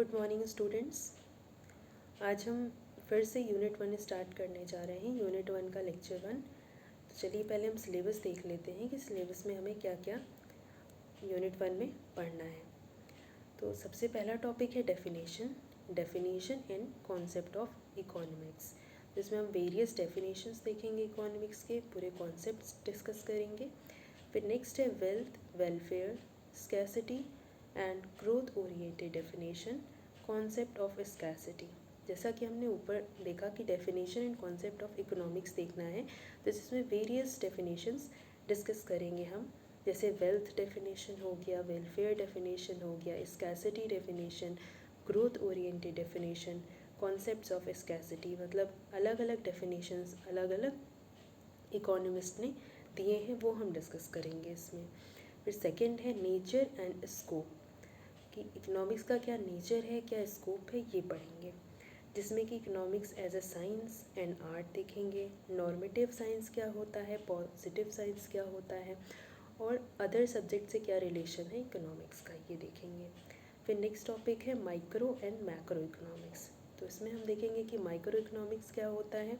Good morning students. आज हम फिर से यूनिट 1 स्टार्ट करने जा रहे हैं, यूनिट 1 का लेक्चर 1। तो चलिए पहले हम सिलेबस देख लेते हैं कि सिलेबस में हमें क्या क्या यूनिट 1 में पढ़ना है। तो सबसे पहला टॉपिक है definition and concept of economics, जिसमें हम वेरियस डेफिनेशंस देखेंगे इकोनॉमिक्स के, पूरे कॉन्सेप्ट्स डिस्कस करेंगे। फिर नेक्स्ट है wealth, welfare, scarcity and growth oriented definition, concept of scarcity. जैसा कि हमने ऊपर देखा कि definition and concept of economics देखना है, तो इसमें वेरियस डेफिनेशंस डिस्कस करेंगे हम, जैसे वेल्थ डेफिनेशन हो गया, वेलफेयर डेफिनेशन हो गया, scarcity definition, growth oriented definition, concepts of scarcity. मतलब अलग अलग डेफिनेशंस अलग अलग इकोनॉमिस्ट ने दिए हैं, वो हम डिस्कस करेंगे इसमें। फिर सेकंड है नेचर एंड स्कोप, कि इकोनॉमिक्स का क्या नेचर है, क्या स्कोप है, ये पढ़ेंगे। जिसमें कि economics as a science and art देखेंगे, नॉर्मेटिव साइंस क्या होता है, पॉजिटिव साइंस क्या होता है, और अदर सब्जेक्ट से क्या रिलेशन है इकोनॉमिक्स का, ये देखेंगे। फिर नेक्स्ट टॉपिक है माइक्रो एंड मैक्रो इकोनॉमिक्स। तो इसमें हम देखेंगे कि माइक्रो इकोनॉमिक्स क्या होता है,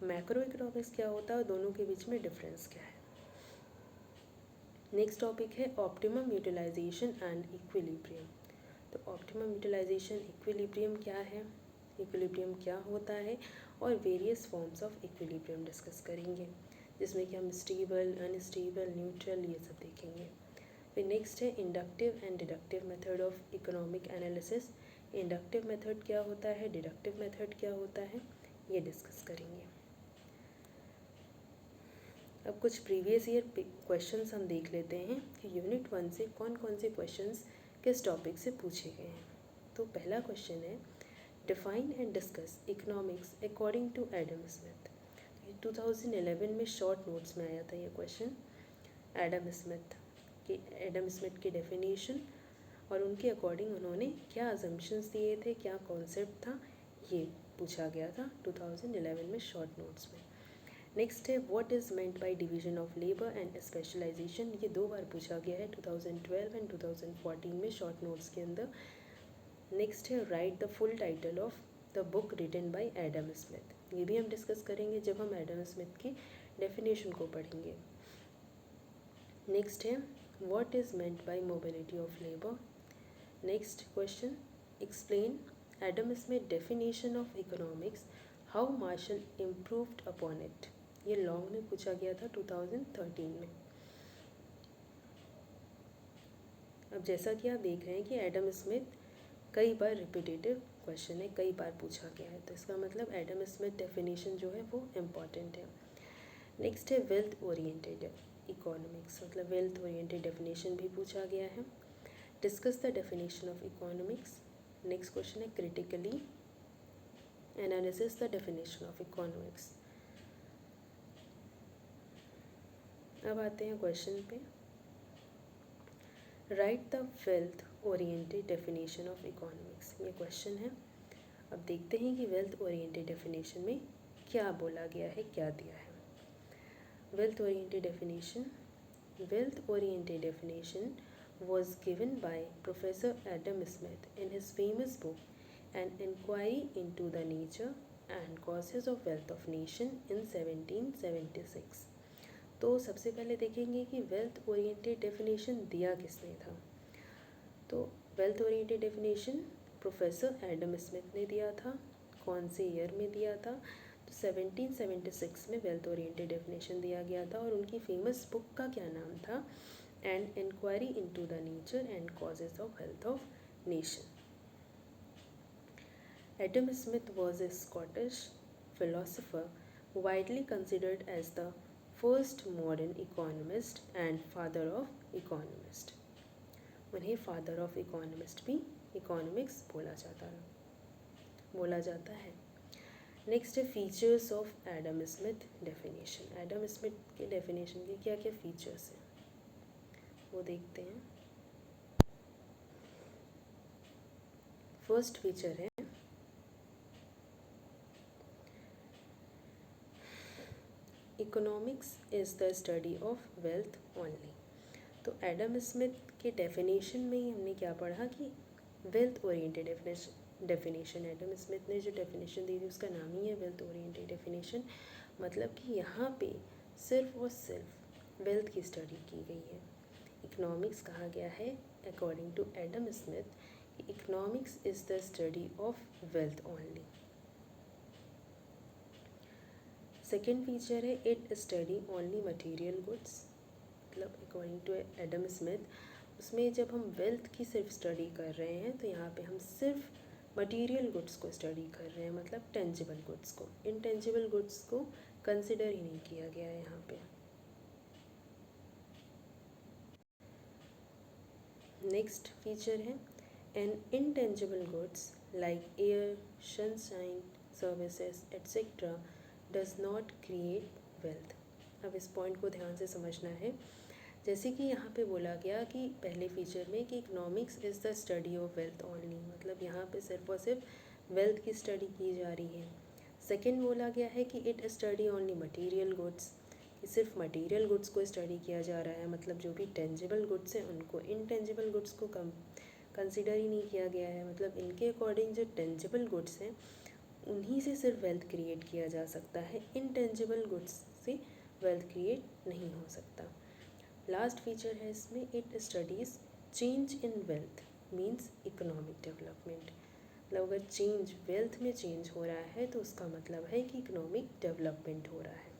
मैक्रो इकोनॉमिक्स क्या होता है, और दोनों के बीच में डिफरेंस क्या है। नेक्स्ट टॉपिक है ऑप्टिमम यूटिलाइजेशन एंड इक्विलिब्रियम। तो ऑप्टिमम यूटिलाइजेशन, इक्विलिब्रियम क्या है, इक्विलिब्रियम क्या होता है, और various forms of equilibrium discuss करेंगे, जिसमें कि हम स्टेबल, अनस्टेबल, न्यूट्रल, ये सब देखेंगे। फिर नेक्स्ट है inductive and deductive method of economic analysis. Inductive method क्या होता है, डिडक्टिव मेथड क्या होता है, ये डिस्कस करेंगे। अब कुछ प्रीवियस ईयर क्वेश्चंस हम देख लेते हैं कि यूनिट 1 से कौन कौन से क्वेश्चंस किस टॉपिक से पूछे गए हैं। तो पहला क्वेश्चन है define and discuss economics according to Adam Smith. 2011 में शॉर्ट नोट्स में आया था ये क्वेश्चन। एडम स्मिथ की डेफिनेशन और उनके अकॉर्डिंग उन्होंने क्या अजम्पशंस दिए थे, क्या कॉन्सेप्ट था, ये पूछा गया था 2011 में शॉर्ट नोट्स में। नेक्स्ट है what is meant by division of labour and specialisation. ये 2 बार पूछा गया है, 2012 एंड 2014 में शॉर्ट नोट्स के अंदर। नेक्स्ट है write the full title of the book written by Adam Smith. ये भी हम डिस्कस करेंगे जब हम एडम स्मिथ की डेफिनेशन को पढ़ेंगे। नेक्स्ट है what is meant by mobility of labour. Next question explain Adam Smith definition of economics, how Marshall improved upon it. ये लॉन्ग में पूछा गया था 2013 में। अब जैसा कि आप देख रहे हैं कि एडम स्मिथ कई बार रिपीटेटिव क्वेश्चन है, कई बार पूछा गया है, तो इसका मतलब एडम स्मिथ डेफिनेशन जो है वो इम्पॉर्टेंट है। नेक्स्ट है वेल्थ ओरिएंटेड इकोनॉमिक्स, मतलब वेल्थ ओरिएंटेड डेफिनेशन भी पूछा गया है। Discuss the definition of economics. Next question है critically analysis the definition of economics. अब आते हैं क्वेश्चन पे। Write the wealth oriented definition of economics, ये क्वेश्चन है। अब देखते हैं कि वेल्थ ओरिएंटेड डेफिनेशन में क्या बोला गया है, क्या दिया है। Wealth oriented definition was given by Professor Adam Smith in his famous book An Inquiry into the Nature and Causes of Wealth of Nation in 1776। तो सबसे पहले देखेंगे कि वेल्थ ओरिएंटेड डेफिनेशन दिया किसने था। तो wealth oriented definition professor Adam Smith ने दिया था। कौन से ईयर में दिया था, तो 1776 में वेल्थ ओरिएंटेड डेफिनेशन दिया गया था। और उनकी फेमस बुक का क्या नाम था, An Inquiry into the Nature and Causes of Wealth of Nation। Adam Smith was a Scottish philosopher widely considered as the first modern economist and father of economist। उन्हें फादर ऑफ इकोनॉमिस्ट भी economics बोला जाता है। Next है features of Adam Smith definition. Adam Smith के definition के क्या क्या फीचर्स हैं वो देखते हैं। फर्स्ट फीचर है economics is the study of wealth only. तो एडम स्मिथ के डेफिनेशन में ही हमने क्या पढ़ा कि wealth oriented definition, Adam Smith ने जो डेफिनेशन दी थी उसका नाम ही है वेल्थ ओरिएंटेड डेफिनेशन। मतलब कि यहाँ पे सिर्फ और सिर्फ वेल्थ की स्टडी की गई है। इकोनॉमिक्स कहा गया है according to Adam Smith, economics is the study of wealth only. Second feature है it study only material goods. मतलब अकॉर्डिंग टू एडम स्मिथ उसमें जब हम वेल्थ की सिर्फ स्टडी कर रहे हैं तो यहाँ पे हम सिर्फ मटेरियल गुड्स को स्टडी कर रहे हैं, मतलब टेंजिबल गुड्स को। इनटेंजिबल गुड्स को कंसिडर ही नहीं किया गया है यहाँ पे। नेक्स्ट फीचर है N intangible goods like air, sunshine, services etcetera does not create wealth. अब इस पॉइंट को ध्यान से समझना है। जैसे कि यहाँ पे बोला गया कि पहले फीचर में कि economics is the study of wealth only, मतलब यहाँ पे सिर्फ और सिर्फ वेल्थ की स्टडी की जा रही है। सेकंड बोला गया है कि it study only material goods, कि सिर्फ मटेरियल गुड्स को स्टडी किया जा रहा है, मतलब जो भी टेंजिबल गुड्स हैं उनको, इनटेंजिबल गुड्स को कंसिडर ही नहीं किया गया है। मतलब इनके अकॉर्डिंग जो टेंजिबल गुड्स हैं उन्हीं से सिर्फ वेल्थ क्रिएट किया जा सकता है, इनटेंजिबल गुड्स से वेल्थ क्रिएट नहीं हो सकता। लास्ट फीचर है इसमें it studies change in wealth means economic development. मतलब अगर चेंज वेल्थ में चेंज हो रहा है तो उसका मतलब है कि इकोनॉमिक डेवलपमेंट हो रहा है।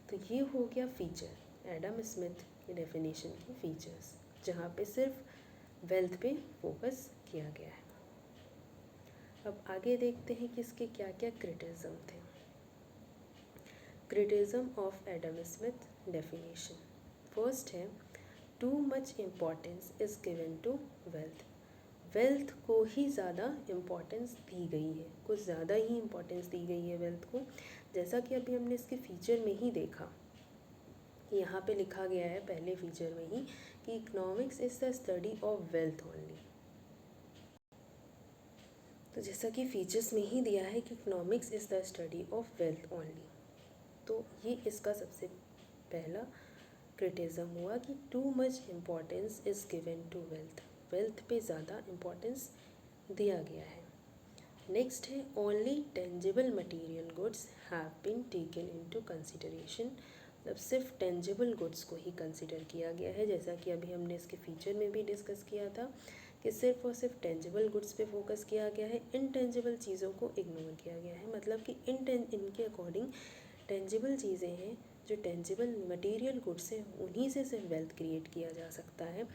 तो ये हो गया फीचर एडम स्मिथ की डेफिनेशन की फीचर्स, जहाँ पे सिर्फ वेल्थ पे फोकस किया गया है। अब आगे देखते हैं कि इसके क्या क्या क्रिटिसिज्म थे। Criticism of Adam Smith definition. First है too much importance is given to wealth. Wealth को ही ज़्यादा इम्पॉर्टेंस दी गई है, कुछ ज़्यादा ही इम्पॉर्टेंस दी गई है वेल्थ को। जैसा कि अभी हमने इसके फीचर में ही देखा, यहाँ पे लिखा गया है पहले फीचर में ही कि economics is the study of wealth only. तो जैसा कि फीचर्स में ही दिया है कि economics is the study of wealth only, तो ये इसका सबसे पहला क्रिटिसिज्म हुआ कि too much importance is given to wealth, wealth पे ज़्यादा इम्पॉर्टेंस दिया गया है। नेक्स्ट है only tangible material goods have been taken into consideration. मतलब सिर्फ टेंजिबल गुड्स को ही कंसिडर किया गया है, जैसा कि अभी हमने इसके फीचर में भी डिस्कस किया था कि सिर्फ और सिर्फ टेंजिबल गुड्स पे फोकस किया गया है, इनटेंजिबल चीज़ों को इग्नोर किया गया है। मतलब कि इनके अकॉर्डिंग टेंजिबल चीज़ें हैं, जो टेंजिबल मटेरियल गुड्स हैं उन्हीं से सिर्फ वेल्थ क्रिएट किया जा सकता है।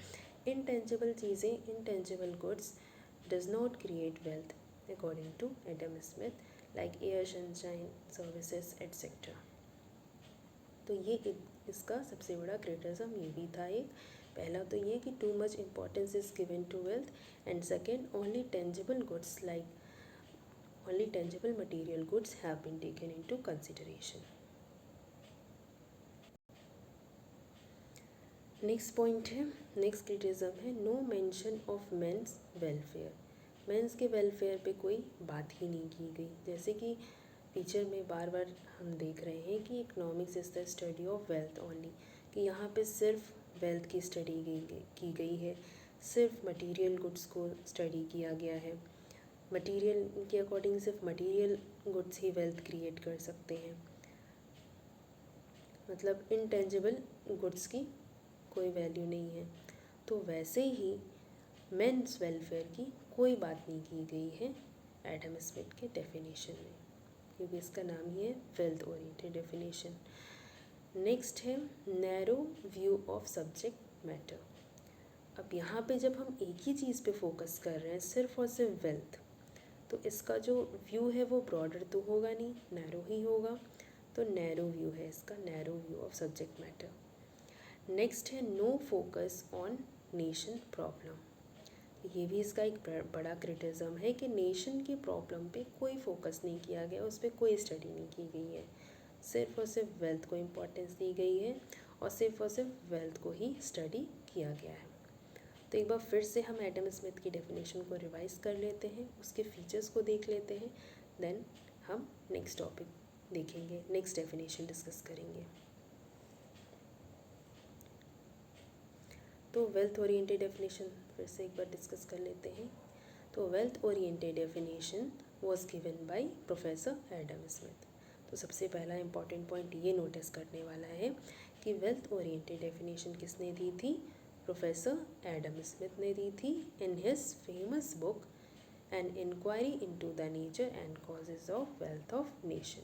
इनटेंजिबल चीज़ें, intangible goods does not create wealth according to Adam Smith, like air, sunshine, services etcetera. तो ये इसका सबसे बड़ा क्रिटिसिज्म ये भी था। एक पहला तो ये कि too much importance is given to wealth, and second only tangible goods like only tangible material goods have been taken into consideration. Next point है, नेक्स्ट क्रिटिसिज्म है no mention of men's welfare. Men's के welfare पे कोई बात ही नहीं की गई। जैसे कि फीचर में बार बार हम देख रहे हैं कि economics is the study of wealth only, कि यहाँ पे सिर्फ वेल्थ की स्टडी की गई है, सिर्फ मटेरियल गुड्स को स्टडी किया गया है। मटेरियल के अकॉर्डिंग सिर्फ मटेरियल गुड्स ही वेल्थ क्रिएट कर सकते हैं, मतलब इनटेंजिबल गुड्स की कोई वैल्यू नहीं है। तो वैसे ही मेंस वेलफेयर की कोई बात नहीं की गई है एडम स्मिथ के डेफिनेशन में, क्योंकि इसका नाम ही है वेल्थ ओरिएंटेड डेफिनेशन। नेक्स्ट है narrow view of subject matter. अब यहाँ पे जब हम एक ही चीज़ पे फोकस कर रहे हैं, सिर्फ और सिर्फ वेल्थ, तो इसका जो व्यू है वो ब्रॉडर तो होगा नहीं, नैरो ही होगा। तो नैरो व्यू है इसका, narrow view of subject matter. Next है no focus on nation problem. ये भी इसका एक बड़ा क्रिटिसिज्म है कि नेशन की प्रॉब्लम पे कोई फोकस नहीं किया गया, उस पर कोई स्टडी नहीं की गई है, सिर्फ और सिर्फ वेल्थ को इम्पोर्टेंस दी गई है और सिर्फ वेल्थ को ही स्टडी किया गया है। तो एक बार फिर से हम एडम स्मिथ की डेफिनेशन को रिवाइज कर लेते हैं, उसके फीचर्स को देख लेते हैं, देन हम नेक्स्ट टॉपिक देखेंगे, नेक्स्ट डेफिनेशन डिस्कस करेंगे। तो वेल्थ ओरिएंटेड डेफिनेशन फिर से एक बार डिस्कस कर लेते हैं। तो wealth oriented definition was given by professor Adam Smith. तो सबसे पहला इम्पॉर्टेंट पॉइंट ये नोटिस करने वाला है कि वेल्थ ओरिएंटेड डेफिनेशन किसने दी थी? प्रोफेसर एडम स्मिथ ने दी थी in his famous book an inquiry into the nature and causes of wealth of nation.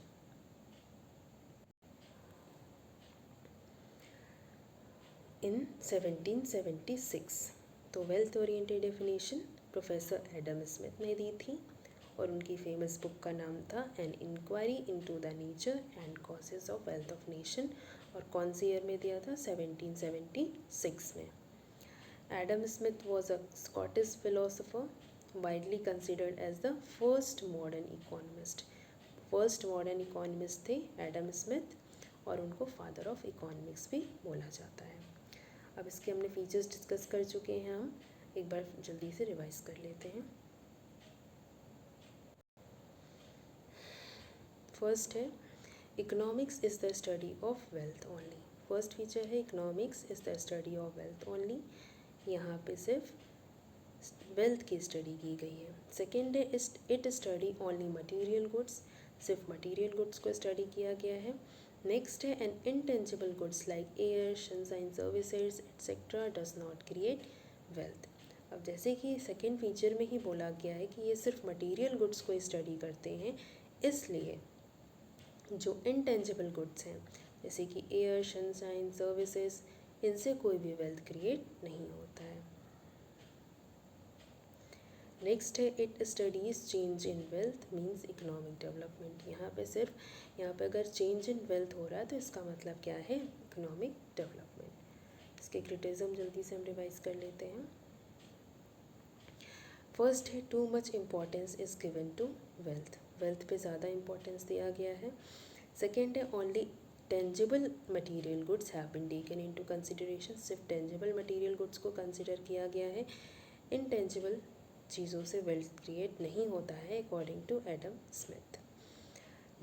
In 1776 तो wealth oriented definition professor Adam Smith ने दी थी और उनकी फेमस बुक का नाम था an inquiry into the nature and causes of wealth of nation. और कौन सी ईयर में दिया था? 1776 में। Adam Smith was a Scottish philosopher widely considered as the first modern economist. First modern economist थे एडम स्मिथ और उनको फादर ऑफ इकोनॉमिक्स भी बोला जाता है। अब इसके हमने फीचर्स डिस्कस कर चुके हैं, हम एक बार जल्दी से रिवाइज कर लेते हैं। फर्स्ट है economics is the study of wealth only. First feature है economics is the study of wealth only. यहाँ पे सिर्फ वेल्थ की स्टडी की गई है। सेकेंड है it study only material goods. सिर्फ मटीरियल गुड्स को स्टडी किया गया है। नेक्स्ट है N intangible goods like air sunshine services etcetera does not create wealth. अब जैसे कि सेकेंड फीचर में ही बोला गया है कि ये सिर्फ मटीरियल गुड्स को स्टडी करते हैं, इसलिए जो इनटेंजिबल गुड्स हैं जैसे कि एयर सनशाइन सर्विसेज, इनसे कोई भी वेल्थ क्रिएट नहीं होता है। नेक्स्ट है it studies change in wealth means economic development. यहाँ पे अगर चेंज इन वेल्थ हो रहा है तो इसका मतलब क्या है? Economic development. इसके क्रिटिसिज्म जल्दी से हम रिवाइज कर लेते हैं। फर्स्ट है too much importance is given to wealth. Wealth पे ज़्यादा इम्पोर्टेंस दिया गया है। सेकेंड है only tangible material goods have been taken into consideration. सिर्फ टेंजिबल मटीरियल गुड्स को कंसिडर किया गया है, इनटेंजिबल चीज़ों से वेल्थ क्रिएट नहीं होता है according to Adam Smith.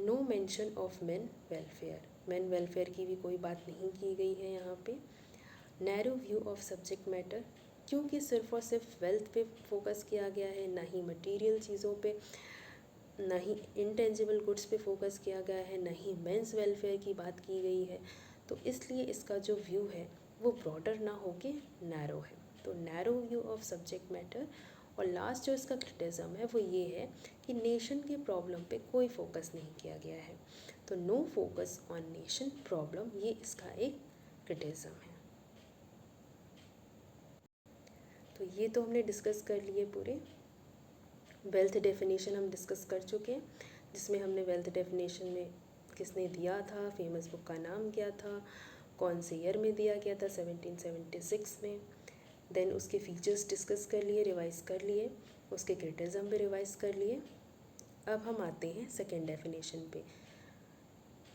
No mention of men welfare. Men welfare की भी कोई बात नहीं की गई है यहाँ पे। Narrow view of subject matter, क्योंकि सिर्फ और सिर्फ वेल्थ पे फोकस किया गया है, ना ही मटीरियल चीज़ों पे, ना ही इनटेंजिबल गुड्स पे फोकस किया गया है, ना ही मेंस वेलफेयर की बात की गई है। तो इसलिए इसका जो व्यू है वो ब्रॉडर ना होके नैरो है। तो narrow view of subject matter. और लास्ट जो इसका क्रिटिसिज्म है वो ये है कि नेशन के प्रॉब्लम पे कोई फोकस नहीं किया गया है। तो no focus on nation problem, ये इसका एक क्रिटिसिज्म है। तो ये तो हमने डिस्कस कर लिए पूरे। वेल्थ डेफिनेशन हम डिस्कस कर चुके हैं, जिसमें हमने वेल्थ डेफिनेशन में किसने दिया था, फेमस बुक का नाम क्या था, कौन से ईयर में दिया गया था, 1776 में। देन उसके फीचर्स डिस्कस कर लिए, रिवाइज कर लिए, उसके क्रिटिसिज्म भी रिवाइज कर लिए। अब हम आते हैं सेकेंड डेफिनेशन पे।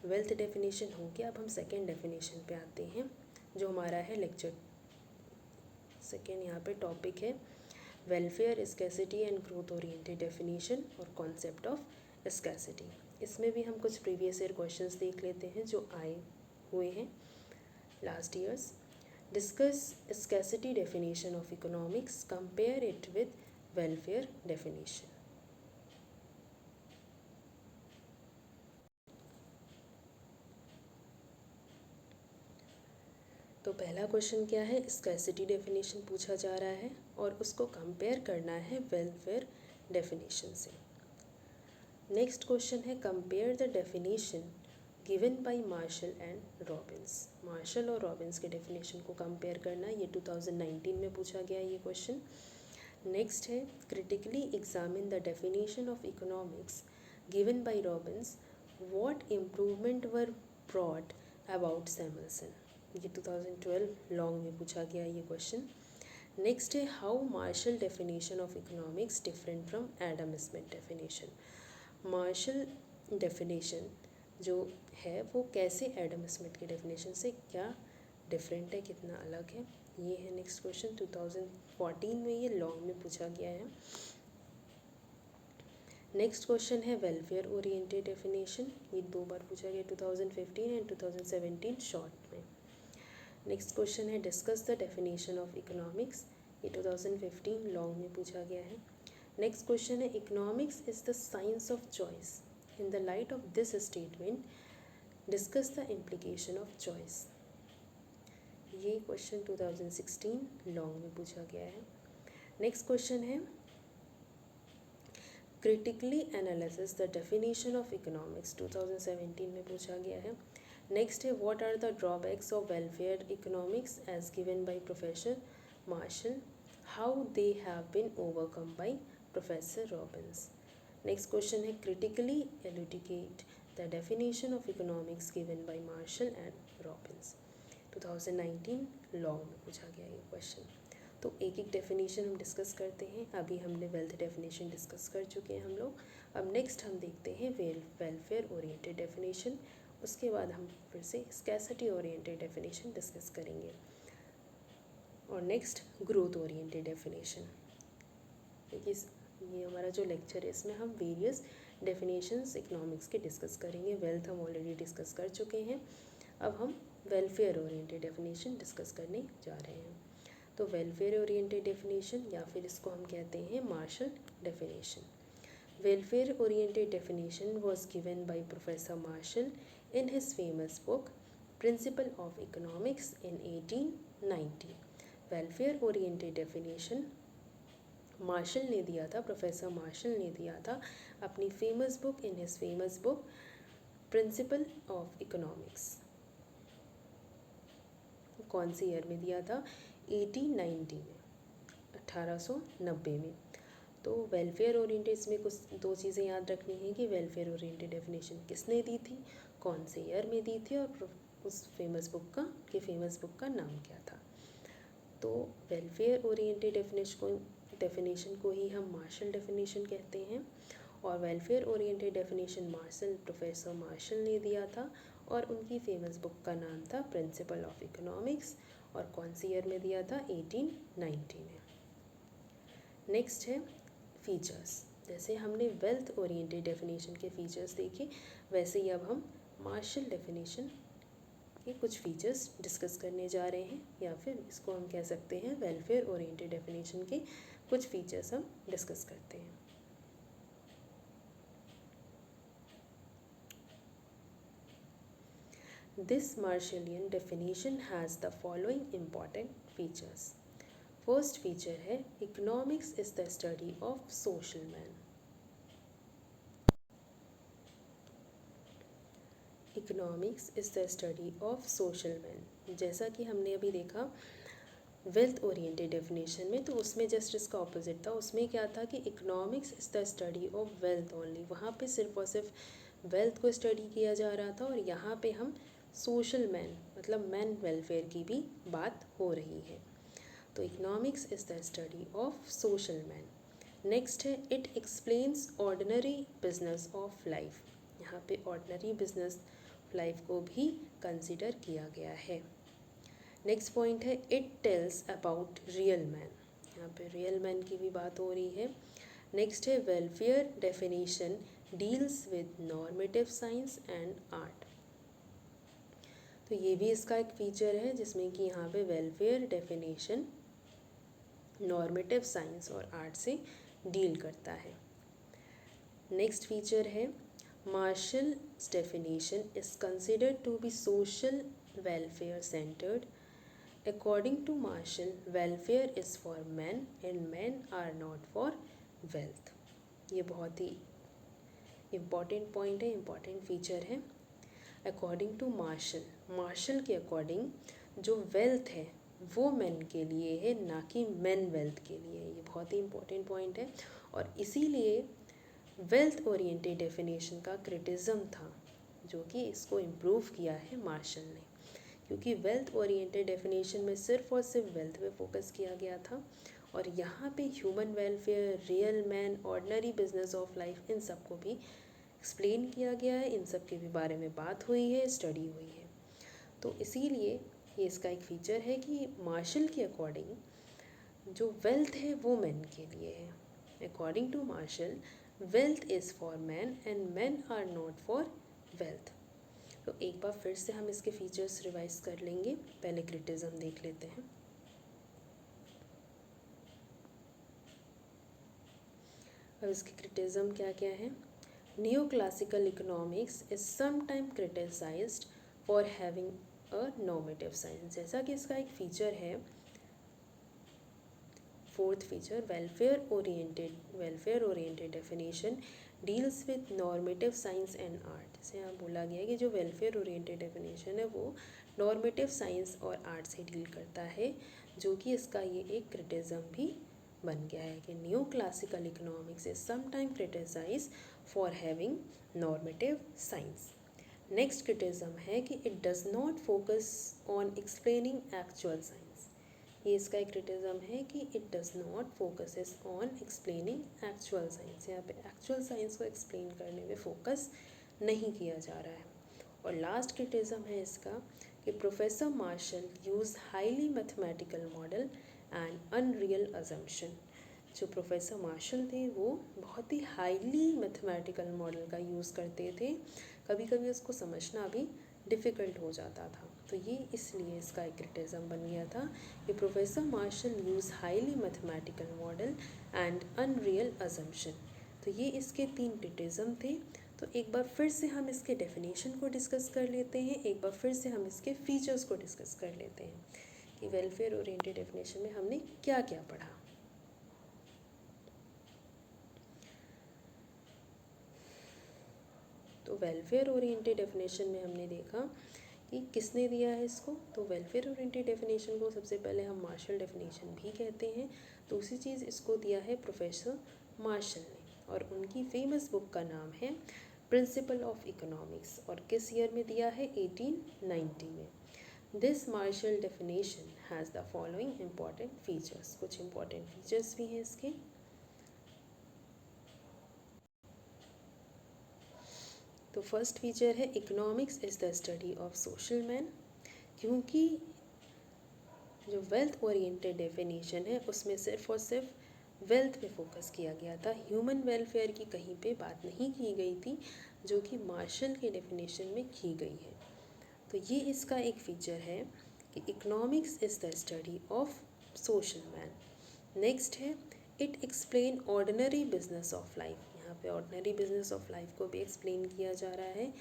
वेल्थ डेफिनेशन हो गया, अब हम सेकेंड डेफिनेशन पे आते हैं जो हमारा है लेक्चर सेकेंड। यहाँ पे टॉपिक है welfare, scarcity and growth oriented definition और कॉन्सेप्ट ऑफ स्कैसिटी। इसमें भी हम कुछ प्रीवियस ईयर क्वेश्चंस देख लेते हैं जो आए हुए हैं last years. Discuss scarcity definition of economics, compare it with welfare definition. तो पहला क्वेश्चन क्या है? स्कैसिटी डेफिनेशन पूछा जा रहा है और उसको कंपेयर करना है वेलफेयर डेफिनेशन से। नेक्स्ट क्वेश्चन है compare the definition given by Marshall and Robbins. Marshall और रॉबिन्स के डेफिनेशन को कंपेयर करना, ये 2019 में पूछा गया ये क्वेश्चन। नेक्स्ट है critically examine the definition of economics given by Robbins, what improvement were brought about Samuelson. ये 2012 लॉन्ग में पूछा गया ये क्वेश्चन। नेक्स्ट है how Marshall definition of economics different from Adam Smith definition. Martial definition जो है वो कैसे एडम स्मिथ के डेफिनेशन से क्या डिफरेंट है, कितना अलग है, ये है नेक्स्ट क्वेश्चन। 2014 में ये लॉन्ग में पूछा गया है। नेक्स्ट क्वेश्चन है वेलफेयर ओरिएंटेड डेफिनेशन, ये 2 बार पूछा गया, 2015 एंड 2017 शॉर्ट में। नेक्स्ट क्वेश्चन है discuss the definition of economics, ये 2015 लॉन्ग में पूछा गया है। नेक्स्ट क्वेश्चन है economics is the science of choice. In the light of this statement discuss the implication of choice. ये क्वेश्चन 2016 लॉन्ग में पूछा गया है। नेक्स्ट क्वेश्चन है critically analysis the definition of economics, 2017 में पूछा गया है। नेक्स्ट है what are the drawbacks of welfare economics as given by professor Marshall, how they have been overcome by professor Robbins. Next question है critically elucidate the definition of economics given by Marshall and Robbins, 2019 law में पूछा गया ये question. तो एक एक definition हम discuss करते हैं। अभी हमने वेल्थ डेफिनेशन डिस्कस कर चुके हैं हम लोग। अब नेक्स्ट हम देखते हैं वेलफेयर ओरिएंटेड डेफिनेशन, उसके बाद हम फिर से स्कैसिटी ओरिएंटेड डेफिनेशन डिस्कस करेंगे, और नेक्स्ट ग्रोथ ओरिएंटेड डेफिनेशन। देखिए ये हमारा जो लेक्चर है इसमें हम वेरियस डेफिनेशंस इकोनॉमिक्स के डिस्कस करेंगे। वेल्थ हम ऑलरेडी डिस्कस कर चुके हैं, अब हम वेलफेयर ओरिएंटेड डेफिनेशन डिस्कस करने जा रहे हैं। तो वेलफेयर ओरिएंटेड डेफिनेशन, या फिर इसको हम कहते हैं Marshall definition. Welfare oriented definition was given by Professor Marshall in his famous book Principle of Economics in 1890। Welfare oriented definition Marshall ने दिया था, प्रोफेसर मार्शल ने दिया था अपनी famous book, in his famous book principle of economics. कौन सी year में दिया था? 1890 में, 1890 में। तो वेलफेयर ओरिएंटेड, इसमें कुछ दो चीज़ें याद रखनी है कि वेलफेयर ओरिएंटेड डेफिनेशन किसने दी थी, कौन से ईयर में दी थी, और उस फेमस बुक का नाम क्या था। तो वेलफेयर ओरिएंटेड डेफिनेशन को ही हम मार्शल डेफिनेशन कहते हैं, और welfare oriented definition professor Marshall ने दिया था, और उनकी फेमस बुक का नाम था प्रिंसिपल ऑफ इकोनॉमिक्स, और कौन सी ईयर में दिया था? 1890 में। नेक्स्ट है फीचर्स। जैसे हमने वेल्थ ओरिएंटेड डेफिनेशन के फीचर्स देखे, वैसे ही अब हम मार्शल डेफिनेशन के कुछ फीचर्स डिस्कस करने जा रहे हैं, या फिर इसको हम कह सकते हैं वेलफेयर ओरिएंटेड डेफिनेशन के कुछ फीचर्स हम डिस्कस करते हैं। This Marshallian definition has the following important features. First feature है economics is the study of social man. Economics is the study of social man. जैसा कि हमने अभी देखा वेल्थ ओरिएंटेड डेफिनेशन में, तो उसमें जस्ट इसका ऑपोजिट था। उसमें क्या था कि economics is the study of wealth only, वहाँ पे सिर्फ और सिर्फ वेल्थ को स्टडी किया जा रहा था, और यहाँ पे हम सोशल मैन मतलब मैन वेलफेयर की भी बात हो रही है। तो economics is the study of social man. Next है it explains ordinary business of life. यहाँ पे ऑर्डिनरी बिजनेस लाइफ को भी कंसिडर किया गया है। नेक्स्ट पॉइंट है it tells about real man. यहाँ पे रियल मैन की भी बात हो रही है। नेक्स्ट है welfare definition deals with normative science and art. तो ये भी इसका एक फीचर है, जिसमें कि यहाँ पे वेलफेयर डेफिनेशन नॉर्मेटिव साइंस और आर्ट से डील करता है। नेक्स्ट फीचर है Marshall's definition is considered to be social welfare centred. According to Marshall, welfare is for men and men are not for wealth। ये बहुत ही इम्पॉर्टेंट पॉइंट है, important feature है। According to martial के according जो wealth है वो main के लिए है, ना कि मेन वेल्थ के लिए। ये बहुत ही इम्पॉर्टेंट पॉइंट है, और इसीलिए वेल्थ ओरिएंटेड डेफिनेशन का क्रिटिज़म था, जो कि इसको इम्प्रूव किया है मार्शल ने, क्योंकि वेल्थ ओरिएंटेड डेफिनेशन में सिर्फ और सिर्फ वेल्थ पे फोकस किया गया था, और यहाँ पे human welfare, real man, ordinary business of life, इन सब को भी एक्सप्लेन किया गया है, इन सब के भी बारे में बात हुई है, स्टडी हुई है। तो इसीलिए ये इसका एक फीचर है कि मार्शल के अकॉर्डिंग जो वेल्थ है वो मैन के लिए है। According to Marshall wealth is for man and man are not for wealth. तो एक बार फिर से हम इसके फीचर्स रिवाइज कर लेंगे, पहले क्रिटिज़म देख लेते हैं। अब इसकी क्रिटिज्म क्या क्या है। New classical economics is sometime criticised for having a normative science. जैसा कि इसका एक फीचर है, fourth feature, welfare oriented definition deals with normative science and art. जैसे यहाँ बोला गया है कि जो वेलफेयर ओरिएंटेड डेफिनेशन है वो नॉर्मेटिव साइंस और आर्ट से डील करता है, जो कि इसका ये एक क्रिटिज्म भी बन गया है कि new classical economics is sometime criticise for having normative science. Next criticism है कि it does not focus on explaining actual science. ये इसका एक क्रिटिज्म है कि it does not focuses on explaining actual science. यहाँ पे एक्चुअल साइंस को एक्सप्लेन करने में फोकस नहीं किया जा रहा है। और लास्ट क्रिटिज्म है इसका कि professor Marshall use highly mathematical model and unreal assumption. जो प्रोफेसर मार्शल थे वो बहुत ही हाईली मैथमेटिकल मॉडल का यूज़ करते थे, कभी कभी उसको समझना भी डिफ़िकल्ट हो जाता था। तो ये इसलिए इसका एक क्रिटिज्म बन गया था कि professor Marshall use highly mathematical model and unreal assumption. तो ये इसके 3 क्रिटिज्म थे। तो एक बार फिर से हम इसके डेफिनेशन को डिस्कस कर लेते हैं, एक बार फिर से हम इसके फीचर्स को डिस्कस कर लेते हैं कि वेलफेयर ओरिएंटेड डेफिनेशन में हमने क्या क्या पढ़ा। तो वेलफेयर ओरिएंटेड डेफिनेशन में हमने देखा कि किसने दिया है इसको। तो वेलफेयर ओरिएंटेड डेफिनेशन को सबसे पहले हम मार्शल डेफिनेशन भी कहते हैं। दूसरी चीज़ इसको दिया है प्रोफेसर मार्शल ने, और उनकी फेमस बुक का नाम है प्रिंसिपल ऑफ इकोनॉमिक्स, और किस ईयर में दिया है, 1890 में। This Marshall definition has the following important features. कुछ इम्पॉर्टेंट फीचर्स भी हैं इसके। तो फर्स्ट फीचर है economics is the study of social man. क्योंकि जो वेल्थ ओरिएंटेड डेफिनेशन है उसमें सिर्फ और सिर्फ वेल्थ पे फोकस किया गया था, ह्यूमन वेलफेयर की कहीं पे बात नहीं की गई थी, जो कि मार्शल के डेफिनेशन में की गई है। तो ये इसका एक फीचर है कि economics is the study of social man. Next है it explain ordinary business of life. यहाँ पे ऑर्डिनरी बिजनेस ऑफ लाइफ को भी एक्सप्लेन किया जा रहा है।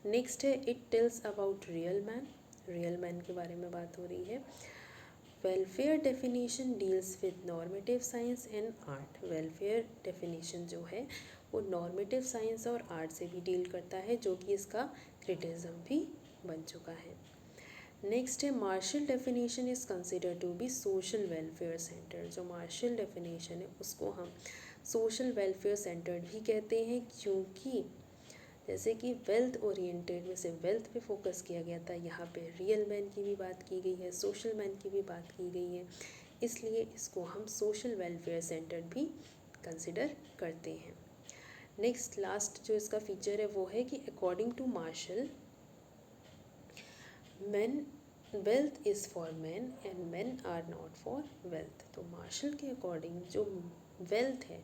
नेक्स्ट है it tells about real man. Real man के बारे में बात हो रही है। Welfare definition deals with normative science and art. Welfare definition जो है वो नॉर्मेटिव साइंस और आर्ट से भी डील करता है, जो कि इसका क्रिटिज्म भी बन चुका है। नेक्स्ट है Marshall definition is consider to be social welfare centre. जो मार्शल डेफिनेशन है उसको हम सोशल वेलफेयर सेंटर्ड भी कहते हैं, क्योंकि जैसे कि वेल्थ ओरिएंटेड में से वेल्थ पे फोकस किया गया था, यहाँ पे रियल मैन की भी बात की गई है, सोशल मैन की भी बात की गई है, इसलिए इसको हम सोशल वेलफेयर सेंटर्ड भी कंसिडर करते हैं। नेक्स्ट लास्ट जो इसका फीचर है वो है कि according to Marshall man wealth is for man and man are not for wealth. तो मार्शल के अकॉर्डिंग जो वेल्थ है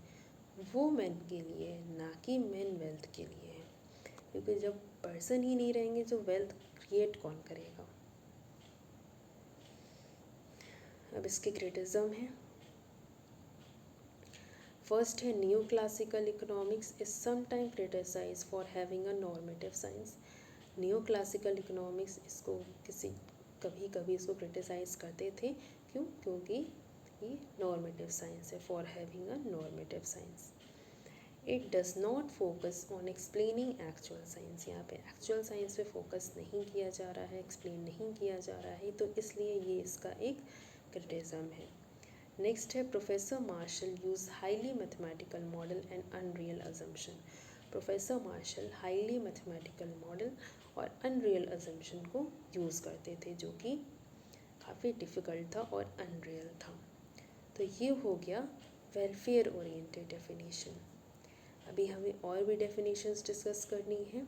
वो मैन के लिए, ना कि मैन वेल्थ के लिए है, क्योंकि जब पर्सन ही नहीं रहेंगे तो वेल्थ क्रिएट कौन करेगा। अब इसके क्रिटिज्म है। फर्स्ट है new classical economics is sometime criticise for having a normative science. New classical economics इसको कभी कभी इसको क्रिटिसाइज करते थे, क्योंकि ये नॉर्मेटिव साइंस है, for having a normative science. It does not focus on explaining actual science. यहाँ पे एक्चुअल साइंस पे फोकस नहीं किया जा रहा है, एक्सप्लेन नहीं किया जा रहा है, तो इसलिए ये इसका एक क्रिटिज्म है। नेक्स्ट है professor Marshall use highly mathematical model and unreal assumption. Professor Marshall highly mathematical model और अनरियल अजम्पशन को यूज़ करते थे, जो कि काफ़ी डिफ़िकल्ट था और अनरियल था। तो ये हो गया वेलफेयर ओरिएंटेड डेफिनेशन। अभी हमें और भी डेफिनेशंस डिस्कस करनी है,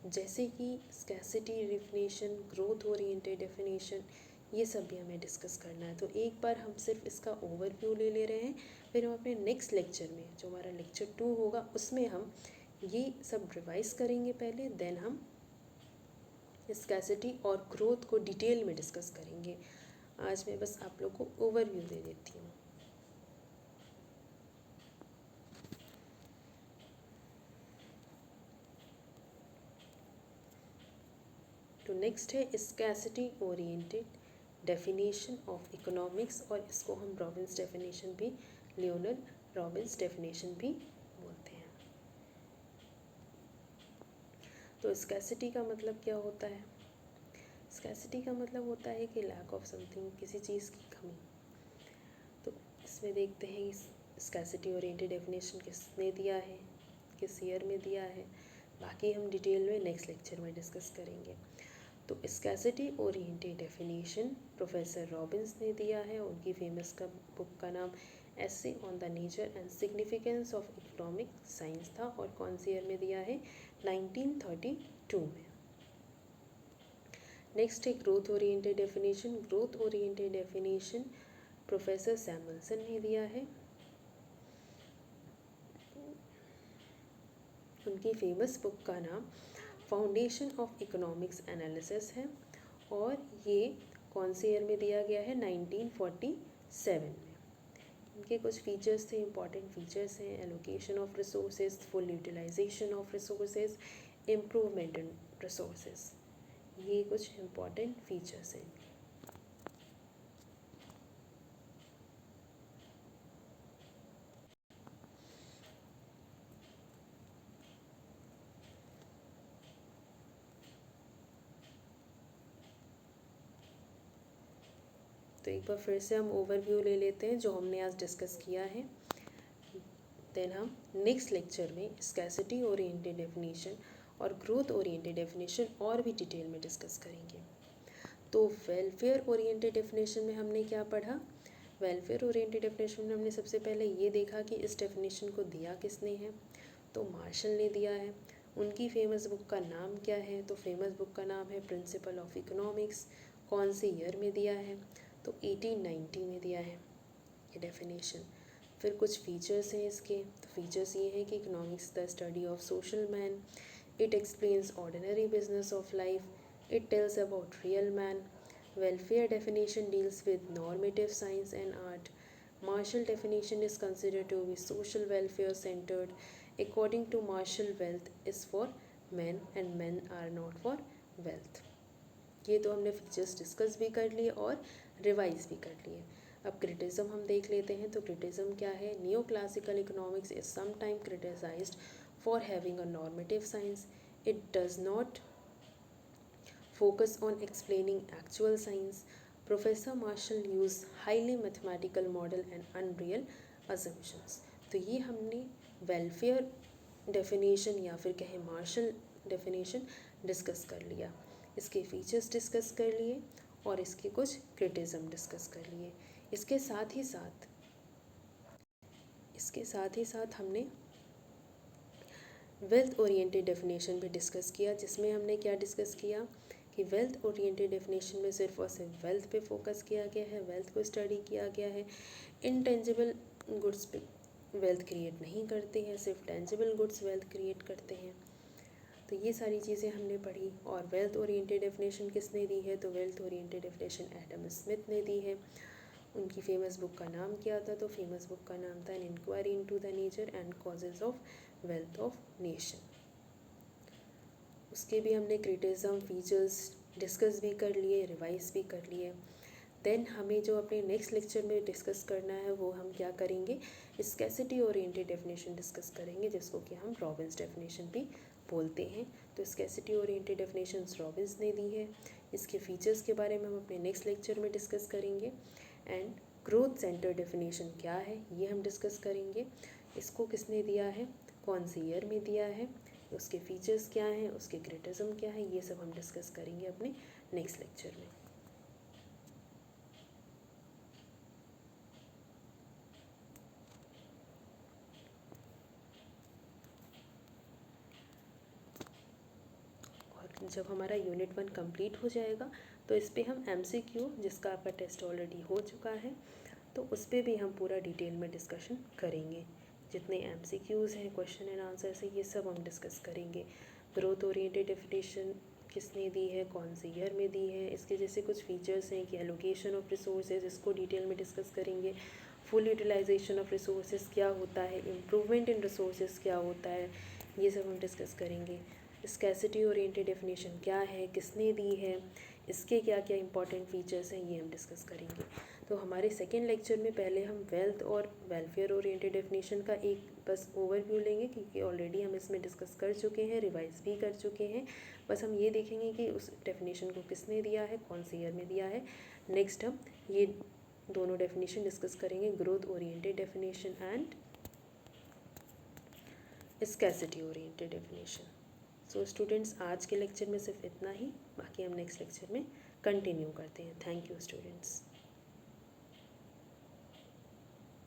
जैसे कि scarcity definition, growth oriented definition, ये सब भी हमें डिस्कस करना है। तो एक बार हम सिर्फ इसका ओवरव्यू ले रहे हैं, फिर हम अपने नेक्स्ट लेक्चर में, जो हमारा लेक्चर 2 होगा, उसमें हम ये सब रिवाइज करेंगे पहले, देन हम स्कैसिटी और ग्रोथ को डिटेल में डिस्कस करेंगे। आज मैं बस आप लोग को ओवरव्यू दे देती हूँ। तो नेक्स्ट है scarcity oriented definition of economics, और इसको हम रॉबिन्स डेफिनेशन भी, लियोनल रॉबिन्स डेफिनेशन भी बोलते हैं। तो स्कैसिटी का मतलब क्या होता है? स्कैसिटी का मतलब होता है कि लैक ऑफ समथिंग, किसी चीज़ की कमी। तो इसमें देखते हैं स्कैसिटी ओरिएंटेड डेफिनेशन किसने दिया है, किस ईयर में दिया है, बाकी हम डिटेल में नेक्स्ट लेक्चर में डिस्कस करेंगे। तो scarcity oriented definition professor Robins ने दिया है, उनकी फेमस का बुक का नाम essay on the nature and significance of economic science था, और कौन सी ईयर में दिया है? 1932 में। नेक्स्ट है growth oriented definition. Growth oriented definition professor Samuelson ने दिया है, उनकी फेमस बुक का नाम फाउंडेशन ऑफ इकोनॉमिक्स एनालिसिस है, और ये कौन से ईयर में दिया गया है? 1947 में। इनके कुछ फीचर्स थे, इंपॉर्टेंट फीचर्स हैं: allocation of resources, full utilisation of resources, improvement in resources, ये कुछ इंपॉर्टेंट फीचर्स हैं। तो एक बार फिर से हम ओवरव्यू ले लेते हैं जो हमने आज डिस्कस किया है, देन हम नेक्स्ट लेक्चर में स्कैसिटी ओरिएंटेड डेफिनेशन और ग्रोथ ओरिएंटेड डेफिनेशन और भी डिटेल में डिस्कस करेंगे। तो वेलफेयर ओरिएंटेड डेफिनेशन में हमने क्या पढ़ा? वेलफेयर ओरिएंटेड डेफिनेशन में हमने सबसे पहले ये देखा कि इस डेफिनेशन को दिया किसने है, तो मार्शल ने दिया है। उनकी फेमस बुक का नाम क्या है? तो फेमस बुक का नाम है प्रिंसिपल ऑफ इकोनॉमिक्स। कौन से ईयर में दिया है? तो 1890 में दिया है ये डेफिनेशन। फिर कुछ फीचर्स हैं इसके, तो फीचर्स ये हैं कि economics the study of social man, it explains ordinary business of life, it tells about real man. Welfare definition deals with normative science and art. Marshall definition is considered to be social welfare centered. According to Marshall, wealth is for men and men are not for wealth. ये तो हमने features discuss भी कर लिए और revise भी कर लिए। अब क्रिटिज्म हम देख लेते हैं। तो क्रिटिज्म क्या है? Neo classical economics is sometime criticised for having a normative science. It does not focus on explaining actual science. Professor Marshall used highly mathematical model and unreal assumptions. तो ये हमने वेलफेयर डेफिनेशन या फिर कहें martial definition discuss कर लिया, इसके features discuss कर लिए और इसके कुछ क्रिटिज्म डिस्कस कर लिए। इसके साथ ही साथ हमने वेल्थ ओरिएंटेड डेफिनेशन भी डिस्कस किया, जिसमें हमने क्या डिस्कस किया कि वेल्थ ओरिएंटेड डेफिनेशन में सिर्फ और सिर्फ वेल्थ पे फोकस किया गया है, वेल्थ को स्टडी किया गया है। इनटेंजिबल गुड्स पे वेल्थ क्रिएट नहीं करते हैं, सिर्फ टेंजिबल गुड्स वेल्थ क्रिएट करते हैं। तो ये सारी चीज़ें हमने पढ़ी। और वेल्थ ओरिएंटेड डेफिनेशन किसने दी है? तो wealth oriented definition Adam Smith ने दी है। उनकी फेमस बुक का नाम क्या था? तो फेमस बुक का नाम था an inquiry into the nature and causes of wealth of nation. उसके भी हमने क्रिटिज्म फीचर्स डिस्कस भी कर लिए, रिवाइज भी कर लिए। देन हमें जो अपने नेक्स्ट लेक्चर में डिस्कस करना है वो हम क्या करेंगे? स्कैसिटी ओरिएंटेड डेफिनेशन डिस्कस करेंगे, जिसको कि हम रॉबिन्स डेफिनेशन भी बोलते हैं। तो स्कैसिटी ओरिएंटेड डेफिनेशन रॉबिन्स ने दी है, इसके फीचर्स के बारे में हम अपने नेक्स्ट लेक्चर में डिस्कस करेंगे। एंड ग्रोथ सेंटर डेफिनेशन क्या है ये हम डिस्कस करेंगे, इसको किसने दिया है, कौन सी ईयर में दिया है, उसके फीचर्स क्या हैं, उसके क्रिटिज्म क्या है, ये सब हम डिस्कस करेंगे अपने नेक्स्ट लेक्चर में। और जब हमारा यूनिट 1 कंप्लीट हो जाएगा तो इस पर हम MCQ, जिसका आपका टेस्ट ऑलरेडी हो चुका है, तो उस पर भी हम पूरा डिटेल में डिस्कशन करेंगे। जितने MCQs हैं, क्वेश्चन एंड आंसर्स हैं, ये सब हम डिस्कस करेंगे। ग्रोथ ओरिएंटेड डेफिनेशन किसने दी है, कौन से ईयर में दी है, इसके जैसे कुछ फीचर्स हैं कि एलोकेशन ऑफ रिसोर्सेज, इसको डिटेल में डिस्कस करेंगे। फुल यूटिलाइजेशन ऑफ रिसोर्सेज क्या होता है, इम्प्रूवमेंट इन रिसोर्सेज क्या होता है, ये सब हम डिस्कस करेंगे। स्कैसिटी ओरिएंटेड डेफिनेशन क्या है, किसने दी है, इसके क्या क्या इंपॉर्टेंट फीचर्स हैं, ये हम डिस्कस करेंगे। तो हमारे सेकेंड लेक्चर में पहले हम वेल्थ और वेलफेयर ओरिएंटेड डेफिनेशन का एक बस ओवरव्यू लेंगे, क्योंकि ऑलरेडी हम इसमें डिस्कस कर चुके हैं, रिवाइज भी कर चुके हैं। बस हम ये देखेंगे कि उस डेफिनेशन को किसने दिया है, कौन से ईयर में दिया है। नेक्स्ट हम ये दोनों डेफिनेशन डिस्कस करेंगे, growth oriented definition and scarcity oriented definition. So students, आज के लेक्चर में सिर्फ इतना ही, बाकी हम नेक्स्ट लेक्चर में कंटिन्यू करते हैं। Thank you students.